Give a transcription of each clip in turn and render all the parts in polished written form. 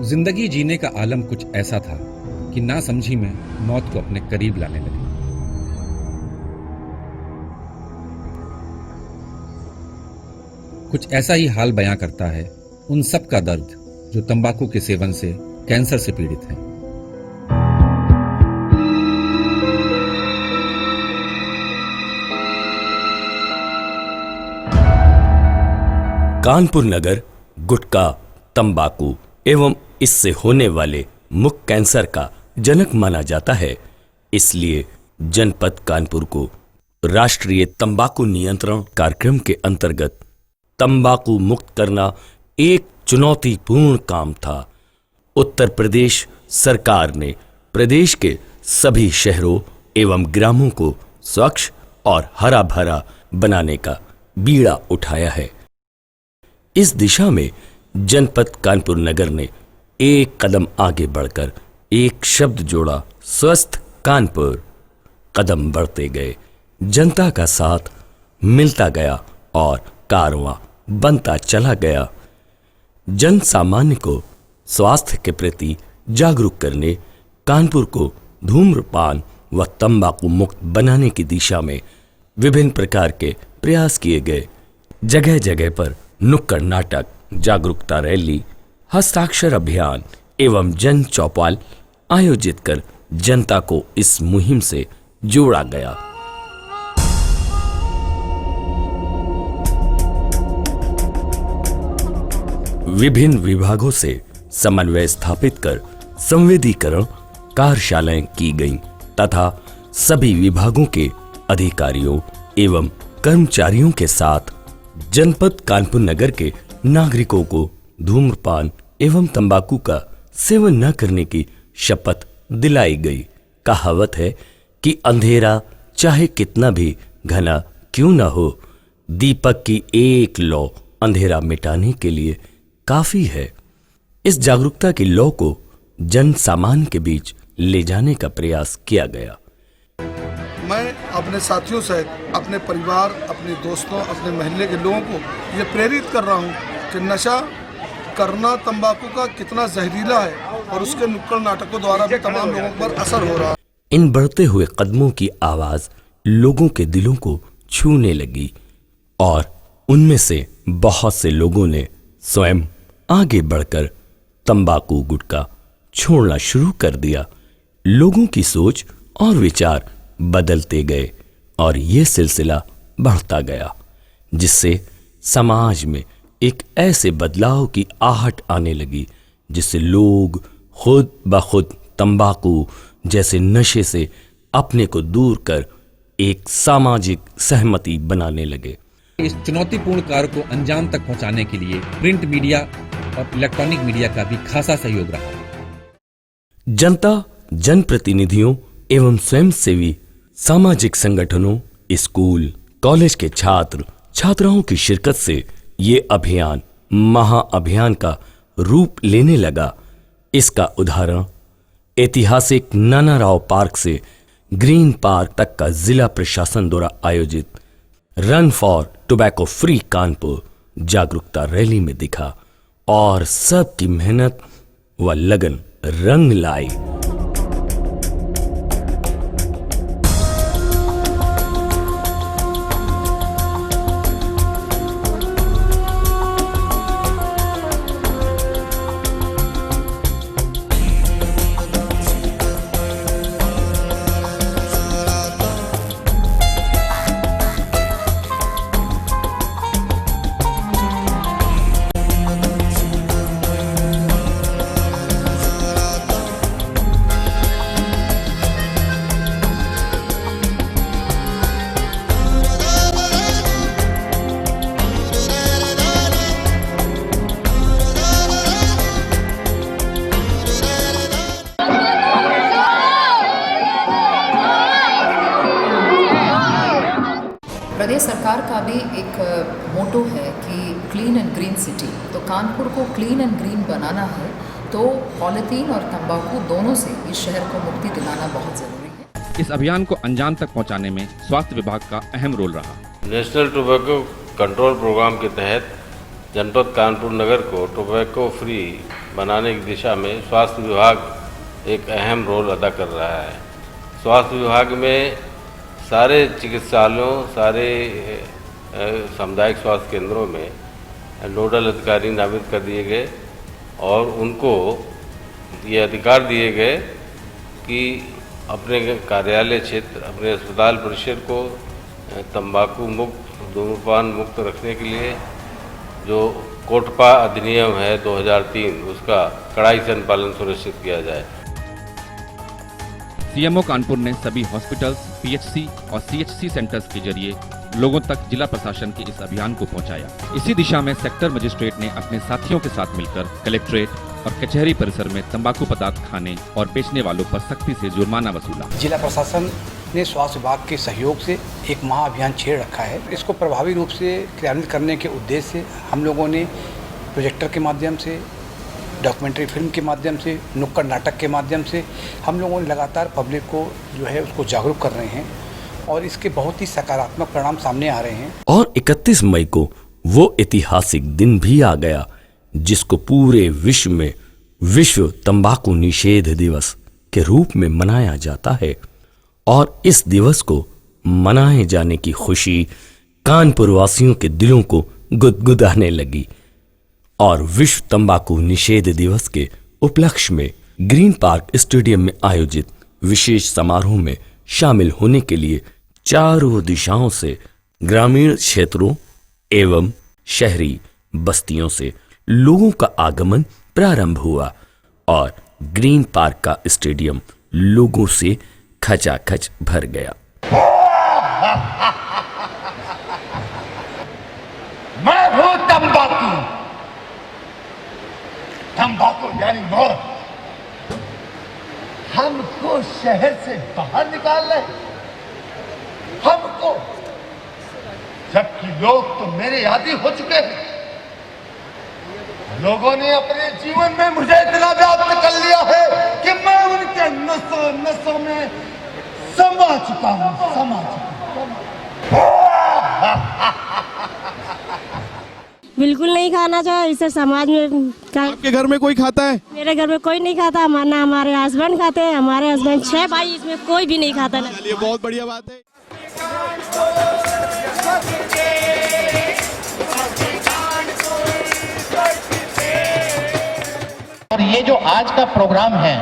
जिंदगी जीने का आलम कुछ ऐसा था कि ना समझी में मौत को अपने करीब लाने लगी। कुछ ऐसा ही हाल बयां करता है उन सब का दर्द जो तंबाकू के सेवन से कैंसर से पीड़ित हैं। कानपुर नगर गुटखा, तंबाकू एवं इससे होने वाले मुख कैंसर का जनक माना जाता है। इसलिए जनपद कानपुर को राष्ट्रीय तंबाकू नियंत्रण कार्यक्रम के अंतर्गत तंबाकू मुक्त करना एक चुनौतीपूर्ण काम था। उत्तर प्रदेश सरकार ने प्रदेश के सभी शहरों एवं ग्रामों को स्वच्छ और हरा भरा बनाने का बीड़ा उठाया है। इस दिशा में जनपद कानपुर नगर ने एक कदम आगे बढ़कर एक शब्द जोड़ा, स्वस्थ कानपुर। कदम बढ़ते गए, जनता का साथ मिलता गया और कारवां बनता चला गया। जन सामान्य को स्वास्थ्य के प्रति जागरूक करने, कानपुर को धूम्रपान व तंबाकू मुक्त बनाने की दिशा में विभिन्न प्रकार के प्रयास किए गए। जगह जगह पर नुक्कड़ नाटक, जागरूकता रैली, हस्ताक्षर अभियान एवं जन चौपाल आयोजित कर जनता को इस मुहिम से जोड़ा गया। विभिन्न विभागों से समन्वय स्थापित कर संवेदीकरण कार्यशालाएं की गईं तथा सभी विभागों के अधिकारियों एवं कर्मचारियों के साथ जनपद कानपुर नगर के नागरिकों को धूम्रपान एवं तंबाकू का सेवन न करने की शपथ दिलाई गई। कहावत है कि अंधेरा चाहे कितना भी घना क्यों न हो, दीपक की एक लौ अंधेरा मिटाने के लिए काफी है। इस जागरूकता की लौ को जन सामान्य के बीच ले जाने का प्रयास किया गया। मैं अपने साथियों सहित अपने परिवार, अपने दोस्तों, अपने मोहल्ले के लोगों को ये प्रेरित कर रहा हूँ कि नशा करना तंबाकू का कितना जहरीला है और उसके नुक्कड़ नाटकों द्वारा भी तमाम लोगों पर असर हो रहा है। इन बढ़ते हुए कदमों की आवाज लोगों के दिलों को छूने लगी और उनमें से बहुत से लोगों ने स्वयं आगे बढ़कर तंबाकू गुटखा छोड़ना शुरू कर दिया। लोगों की सोच और विचार बदलते गए और ये सिलसिला बढ़ता गया, जिससे समाज में एक ऐसे बदलाव की आहट आने लगी जिससे लोग खुद ब खुद तंबाकू जैसे नशे से अपने को दूर कर एक सामाजिक सहमति बनाने लगे। इस चुनौतीपूर्ण कार्य को अंजाम तक पहुंचाने के लिए प्रिंट मीडिया और इलेक्ट्रॉनिक मीडिया का भी खासा सहयोग रहा। जनता, जनप्रतिनिधियों एवं स्वयंसेवी सामाजिक संगठनों, स्कूल, कॉलेज के छात्र छात्राओं की शिरकत से ये अभियान महाअभियान का रूप लेने लगा। इसका उदाहरण ऐतिहासिक नाना राव पार्क से ग्रीन पार्क तक का जिला प्रशासन द्वारा आयोजित run for tobacco free Kanpur जागरूकता रैली में दिखा और सबकी मेहनत व लगन रंग लाई। प्रदेश सरकार का भी एक मोटो है कि क्लीन एंड ग्रीन सिटी, तो कानपुर को क्लीन एंड ग्रीन बनाना है तो पॉलीथीन और तंबाकू दोनों से इस शहर को मुक्ति दिलाना बहुत ज़रूरी है। इस अभियान को अंजाम तक पहुंचाने में स्वास्थ्य विभाग का अहम रोल रहा। नेशनल टोबैको कंट्रोल प्रोग्राम के तहत जनपद कानपुर नगर को टोबैको फ्री बनाने की दिशा में स्वास्थ्य विभाग एक अहम रोल अदा कर रहा है। स्वास्थ्य विभाग में सारे चिकित्सालयों, सारे सामुदायिक स्वास्थ्य केंद्रों में नोडल अधिकारी नामित कर दिए गए और उनको ये अधिकार दिए गए कि अपने कार्यालय क्षेत्र, अपने अस्पताल परिसर को तंबाकू मुक्त, धूम्रपान मुक्त रखने के लिए जो कोटपा अधिनियम है 2003 उसका कड़ाई से अनुपालन सुनिश्चित किया जाए। सीएमओ कानपुर ने सभी हॉस्पिटल्स, पीएचसी और सीएचसी सेंटर्स के जरिए लोगों तक जिला प्रशासन के इस अभियान को पहुंचाया। इसी दिशा में सेक्टर मजिस्ट्रेट ने अपने साथियों के साथ मिलकर कलेक्ट्रेट और कचहरी परिसर में तंबाकू पदार्थ खाने और बेचने वालों पर सख्ती से जुर्माना वसूला। जिला प्रशासन ने स्वास्थ्य विभाग के सहयोग से एक महाअभियान छेड़ रखा है। इसको प्रभावी रूप से क्रियान्वित करने के उद्देश्य से हम लोगों ने प्रोजेक्टर के माध्यम से, डॉक्यूमेंट्री फिल्म के माध्यम से, नुक्कड़ नाटक के माध्यम से हम लोगों ने लगातार पब्लिक को जो है उसको जागरूक कर रहे हैं और इसके बहुत ही सकारात्मक परिणाम सामने आ रहे हैं। और 31 मई को वो ऐतिहासिक दिन भी आ गया जिसको पूरे विश्व में विश्व तंबाकू निषेध दिवस के रूप में मनाया जाता है। और इस दिवस को मनाए जाने की खुशी कानपुर वासियों के दिलों को गुदगुदाने लगी और विश्व तंबाकू निषेध दिवस के उपलक्ष्य में ग्रीन पार्क स्टेडियम में आयोजित विशेष समारोह में शामिल होने के लिए चारों दिशाओं से ग्रामीण क्षेत्रों एवं शहरी बस्तियों से लोगों का आगमन प्रारंभ हुआ और ग्रीन पार्क का स्टेडियम लोगों से खचाखच भर गया। मैं हूं तंबाकू, तंबाकू यानी मौत। हमको शहर से बाहर निकाल रहे, हमको, जबकि लोग तो मेरे आदी हो चुके हैं। लोगों ने अपने जीवन में मुझे इतना व्याप्त कर लिया है कि मैं उनके नसों नसों में समा चुका हूं, समा चुका हूं। बिल्कुल नहीं खाना चाहिए। इससे समाज में आपके घर में कोई खाता है? मेरे घर में कोई नहीं खाता। ना हमारे हस्बैंड खाते हैं, हमारे हस्बैंड 6 भाई, इसमें कोई भी नहीं खाता ना। चलिए बहुत बढ़िया बात है। और ये जो आज का प्रोग्राम है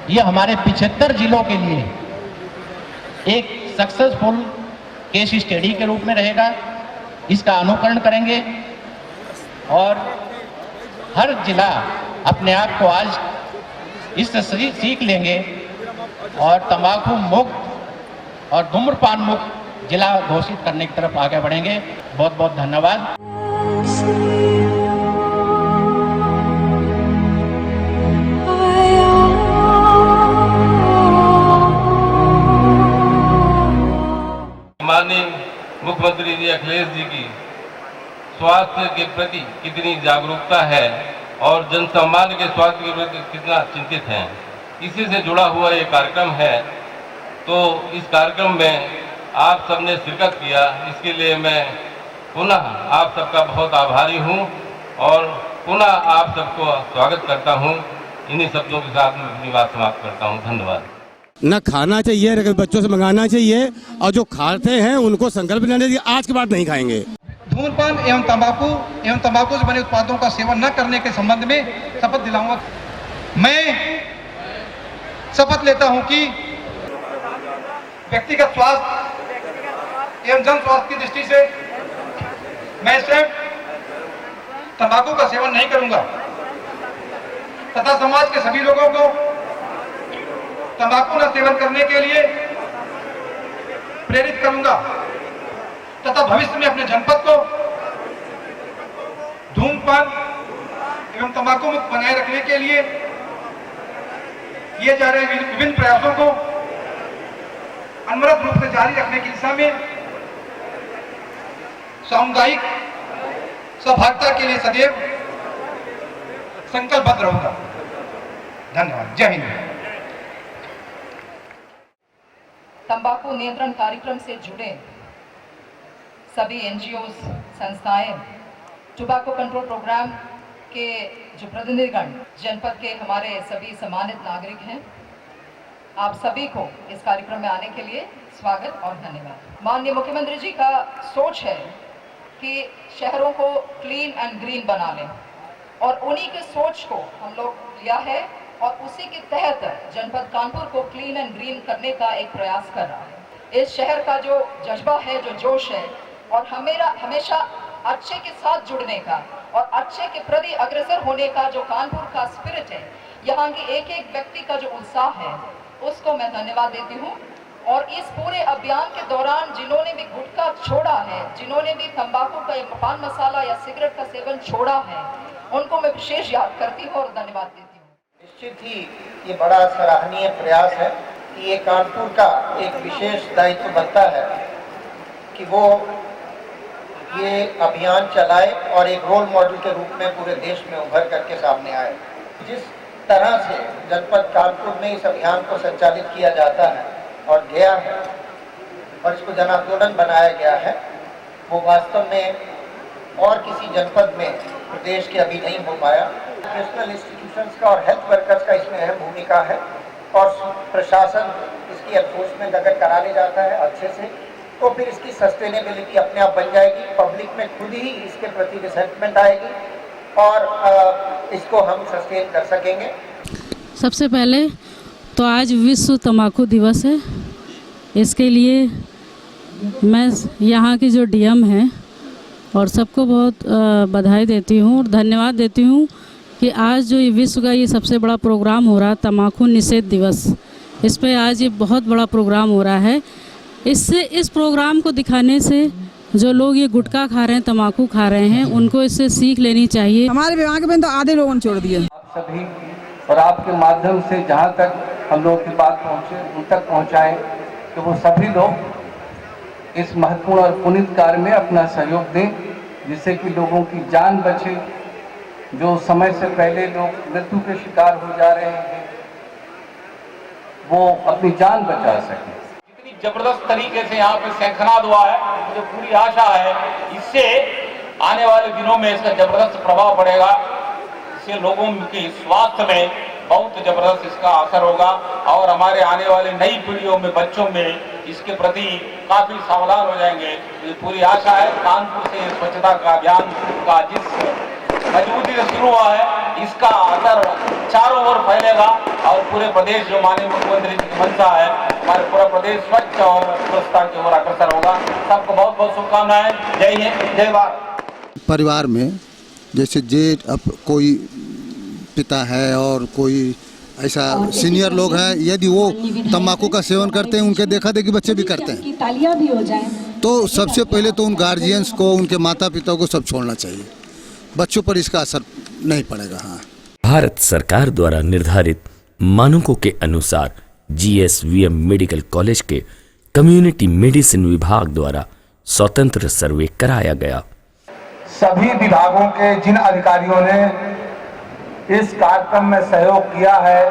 ये हमारे 75 जिलों के लिए एक सक्सेसफुल केस स्टडी के रूप में रहेगा। इसका अनुकरण करेंगे और हर जिला अपने आप को आज इससे सीख लेंगे और तंबाकू मुक्त और धूम्रपान मुक्त जिला घोषित करने की तरफ आगे बढ़ेंगे। बहुत बहुत धन्यवाद। माननीय मुख्यमंत्री जी अखिलेश जी की स्वास्थ्य के प्रति कितनी जागरूकता है और जनसामान्य के स्वास्थ्य के प्रति कितना चिंतित हैं, इसी से जुड़ा हुआ ये कार्यक्रम है। तो इस कार्यक्रम में आप सबने शिरकत किया, इसके लिए मैं पुनः आप सबका बहुत आभारी हूँ और पुनः आप सबको स्वागत करता हूँ। इन्हीं शब्दों के साथ मैं अपनी बात समाप्त करता हूँ। धन्यवाद। न खाना चाहिए, न बच्चों से मंगाना चाहिए और जो खाते हैं उनको संकल्प लेने चाहिए आज के बाद नहीं खाएंगे। धूम्रपान एवं तंबाकू से बने उत्पादों का सेवन न करने के संबंध में शपथ दिलाऊंगा। मैं शपथ लेता हूं कि व्यक्तिगत स्वास्थ्य एवं जन स्वास्थ्य की दृष्टि से मैं स्वयं तंबाकू का सेवन नहीं करूंगा तथा समाज के सभी लोगों को तंबाकू न सेवन करने के लिए प्रेरित करूंगा तथा भविष्य में अपने जनपद को धूम्रपान एवं तंबाकू मुक्त बनाए रखने के लिए किए जा रहे विभिन्न प्रयासों को अनवरत रूप से जारी रखने की दिशा में सामुदायिक सहभागिता के लिए सदैव संकल्पबद्ध रहूंगा। धन्यवाद। जय हिंद। तंबाकू नियंत्रण कार्यक्रम से जुड़े सभी एनजीओ संस्थाएं टोबैको कंट्रोल प्रोग्राम के जो प्रतिनिधिगण जनपद के हमारे सभी सम्मानित नागरिक हैं, आप सभी को इस कार्यक्रम में आने के लिए स्वागत और धन्यवाद। माननीय मुख्यमंत्री जी का सोच है कि शहरों को क्लीन एंड ग्रीन बना लें और उन्हीं के सोच को हम लोग लिया है और उसी के तहत जनपद कानपुर को क्लीन एंड ग्रीन करने का एक प्रयास कर रहा है। इस शहर का जो जज्बा है, जो जोश है और हमेशा अच्छे के साथ जुड़ने का और अच्छे के प्रति अग्रसर होने का जो कानपुर का स्पिरिट है, यहाँ के एक एक व्यक्ति का जो उत्साह है, उसको मैं धन्यवाद देती हूँ। और इस पूरे अभियान के दौरान जिन्होंने भी गुटखा छोड़ा है, जिन्होंने भी तंबाकू का पान मसाला या सिगरेट का सेवन छोड़ा है, उनको मैं विशेष याद करती हूँ और धन्यवाद देती हूँ। निश्चित ही ये बड़ा सराहनीय प्रयास है कि ये कानपुर का एक विशेष दायित्व बनता है कि वो ये अभियान चलाए और एक रोल मॉडल के रूप में पूरे देश में उभर करके सामने आए। जिस तरह से जनपद कानपुर में इस अभियान को संचालित किया जाता है और गया है और इसको जन आंदोलन बनाया गया है, वो वास्तव में और किसी जनपद में प्रदेश के अभी नहीं हो पाया। एजुकेशनल इंस्टीट्यूशंस का और हेल्थ वर्कर्स का इसमें अहम भूमिका है और प्रशासन इसकी एनफोर्समेंट अगर करा ले जाता है अच्छे से तो फिर इसकी सस्टेनेबिलिटी अपने आप बन जाएगी। पब्लिक में खुद ही इसके प्रति रिसेंटमेंट आएगी और इसको हम सस्टेन कर सकेंगे। सबसे पहले तो आज विश्व तंबाकू दिवस है। इसके लिए मैं यहाँ की जो डीएम हैं और सबको बहुत बधाई देती हूँ और धन्यवाद देती हूँ कि आज जो ये विश्व का ये सबसे बड़ा प्रोग्राम हो रहा है तंबाकू निषेध दिवस, इस पे आज ये बहुत बड़ा प्रोग्राम हो रहा है। इससे इस प्रोग्राम को दिखाने से जो लोग ये गुटखा खा रहे हैं, तंबाकू खा रहे हैं, उनको इससे सीख लेनी चाहिए। हमारे विभाग में तो आधे लोगों ने छोड़ दिए। आप सभी और आपके माध्यम से जहाँ तक हम लोगों की बात पहुँचे उन तक पहुँचाएं कि वो सभी लोग इस महत्वपूर्ण और पुनीत कार्य में अपना सहयोग दें, जिससे कि लोगों की जान बचे। जो समय से पहले लोग मृत्यु के शिकार हो जा रहे हैं, वो अपनी जान बचा सकें। इतनी जबरदस्त तरीके से यहाँ पे शंखनाद हुआ है, मुझे पूरी आशा है इससे आने वाले दिनों में इसका जबरदस्त प्रभाव पड़ेगा। इससे लोगों के स्वास्थ्य में बहुत जबरदस्त इसका असर होगा और हमारे आने वाले नई पीढ़ियों में, बच्चों में इसके प्रति काफी सावधान हो जाएंगे। मुझे पूरी आशा है कानपुर से स्वच्छता का अभियान का जिस मजबूती से शुरू हुआ है, इसका असर चारों ओर फैलेगा और पूरे प्रदेश जो माननीय मुख्यमंत्री जी की मंशा है, हमारे पूरा प्रदेश स्वच्छ और स्वच्छता की ओर अग्रसर होगा। सबको बहुत बहुत शुभकामनाएं। जय हिंद, जय भारत। परिवार में जैसे जेठ अब कोई पिता है और कोई ऐसा सीनियर लोग हैं, यदि वो तंबाकू का सेवन करते हैं, उनके देखा देखी बच्चे भी करते हैं, तालियां भी हो जाएं, तो सबसे पहले तो उन गार्जियंस को, उनके माता पिता को सब छोड़ना चाहिए। बच्चों पर इसका असर नहीं पड़ेगा। हाँ, भारत सरकार द्वारा निर्धारित मानकों के अनुसार GSVM मेडिकल कॉलेज के कम्युनिटी मेडिसिन विभाग द्वारा स्वतंत्र सर्वे कराया गया। सभी विभागों के जिन अधिकारियों ने इस कार्यक्रम में सहयोग किया है,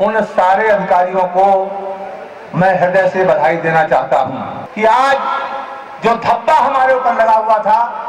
उन सारे अधिकारियों को मैं हृदय से बधाई देना चाहता हूं कि आज जो धब्बा हमारे ऊपर लगा हुआ था,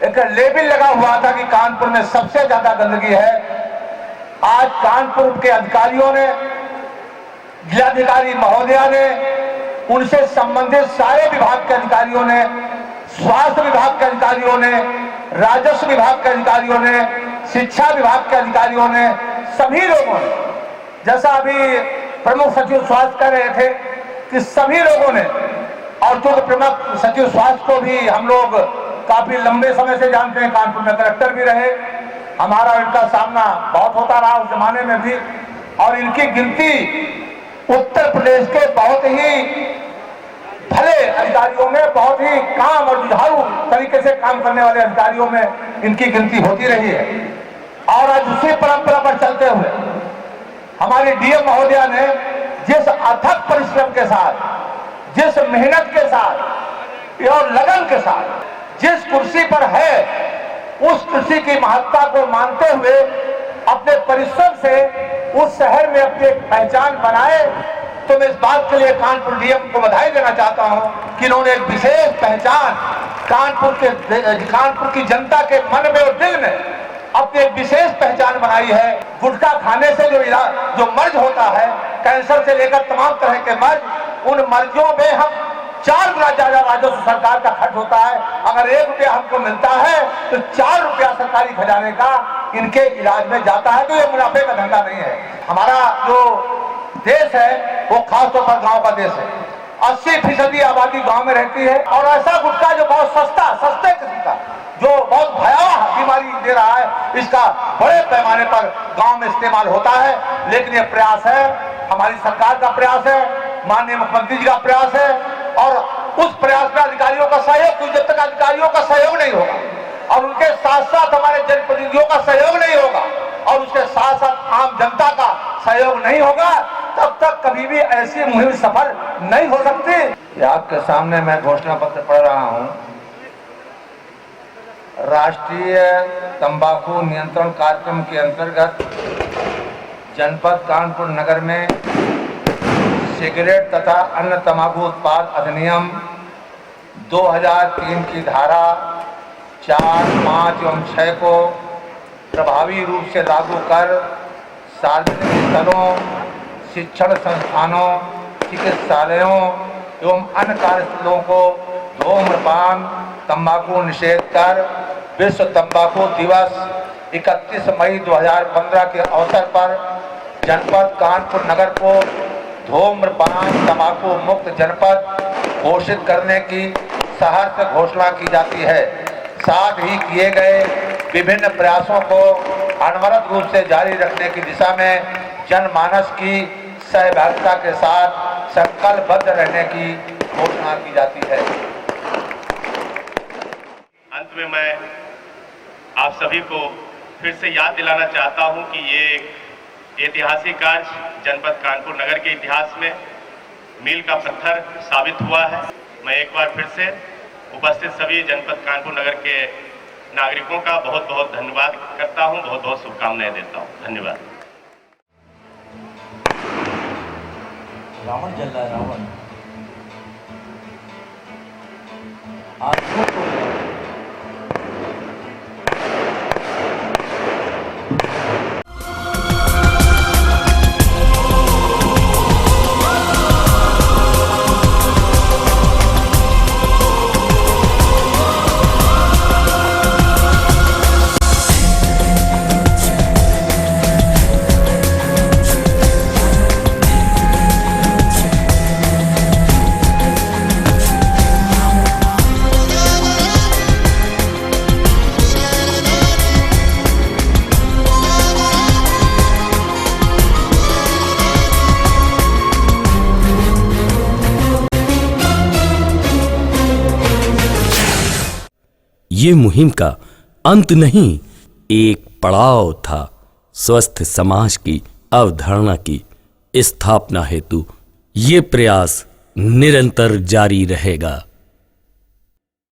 एक लेबल लगा हुआ था कि कानपुर में सबसे ज्यादा गंदगी है, आज कानपुर के अधिकारियों ने, जिलाधिकारी महोदया ने, उनसे संबंधित सारे विभाग के अधिकारियों ने, स्वास्थ्य विभाग के अधिकारियों ने, राजस्व विभाग के अधिकारियों ने, शिक्षा विभाग के अधिकारियों ने, सभी लोगों ने, जैसा अभी प्रमुख सचिव स्वास्थ्य कह रहे थे कि सभी लोगों ने, और जो प्रमुख सचिव स्वास्थ्य को भी हम लोग काफी लंबे समय से जानते हैं, कानपुर में कलेक्टर भी रहे, हमारा इनका सामना बहुत होता रहा उस जमाने में भी, और इनकी गिनती उत्तर प्रदेश के बहुत ही भले अधिकारियों में, बहुत ही काम और जुझारू तरीके से काम करने वाले अधिकारियों में इनकी गिनती होती रही है। और आज उसी परंपरा पर चलते हुए हमारी डीएम महोदया ने जिस अथक परिश्रम के साथ, जिस मेहनत के साथ और लगन के साथ जिस कुर्सी पर है, उस कुर्सी की महत्ता को मानते हुए अपने परिश्रम से उस शहर में अपनी एक पहचान बनाए, तो मैं इस बात के लिए कानपुर डीएम को बधाई देना चाहता हूं कि इन्होंने एक विशेष पहचान कानपुर की जनता के मन में और दिल में अपनी एक विशेष पहचान बनाई है। गुटखा खाने से जो मर्ज होता है, कैंसर से लेकर तमाम तरह के मर्ज, उन मर्जों में हम 4 गुना ज्यादा राजस्व सरकार का खर्च होता है। अगर 1 रुपया हमको मिलता है तो 4 रुपया सरकारी खजाने का इनके इलाज में जाता है। तो ये मुनाफे का धंधा नहीं है। हमारा जो देश है वो खासतौर पर गांव का देश है। 80% आबादी गांव में रहती है और ऐसा गुटखा जो बहुत सस्ते किस्म का, जो बहुत भयावह बीमारी दे रहा है, इसका बड़े पैमाने पर गांव में इस्तेमाल होता है। लेकिन ये प्रयास है, हमारी सरकार का प्रयास है, माननीय मुख्यमंत्री जी का प्रयास है और उस प्रयास में अधिकारियों का सहयोग, जब तक अधिकारियों का सहयोग नहीं होगा और उनके साथ साथ हमारे जनप्रतिनिधियों का सहयोग नहीं होगा और उसके साथ साथ आम जनता का सहयोग नहीं होगा, तब तक कभी भी ऐसी मुहिम सफल नहीं हो सकती। आपके सामने मैं घोषणा पत्र पढ़ रहा हूं। राष्ट्रीय तंबाकू नियंत्रण कार्यक्रम के अंतर्गत जनपद कानपुर नगर में सिगरेट तथा अन्य तंबाकू उत्पाद अधिनियम 2003 की धारा 4, 5 एवं 6 को प्रभावी रूप से लागू कर सार्वजनिक स्थलों, शिक्षण संस्थानों, चिकित्सालयों एवं अन्य कार्यस्थलों को धूम्रपान, तंबाकू निषेध कर विश्व तंबाकू दिवस 31 मई 2015 के अवसर पर जनपद कानपुर नगर को धूम्रपान तंबाकू मुक्त जनपद घोषित करने की सहर्ष घोषणा की जाती है। साथ ही किए गए विभिन्न प्रयासों को अनवरत रूप से जारी रखने की दिशा में जनमानस की सहभागिता के साथ संकल्पबद्ध रहने की घोषणा की जाती है। अंत में मैं आप सभी को फिर से याद दिलाना चाहता हूं कि ये एक ऐतिहासिक कार्य जनपद कानपुर नगर के इतिहास में मील का पत्थर साबित हुआ है। मैं एक बार फिर से उपस्थित सभी जनपद कानपुर नगर के नागरिकों का बहुत बहुत धन्यवाद करता हूं, बहुत बहुत शुभकामनाएं देता हूं। धन्यवाद। रावण जल रहा है, रावण ये मुहिम का अंत नहीं, एक पड़ाव था स्वस्थ समाज की अवधारणा की स्थापना हेतु। ये प्रयास निरंतर जारी रहेगा।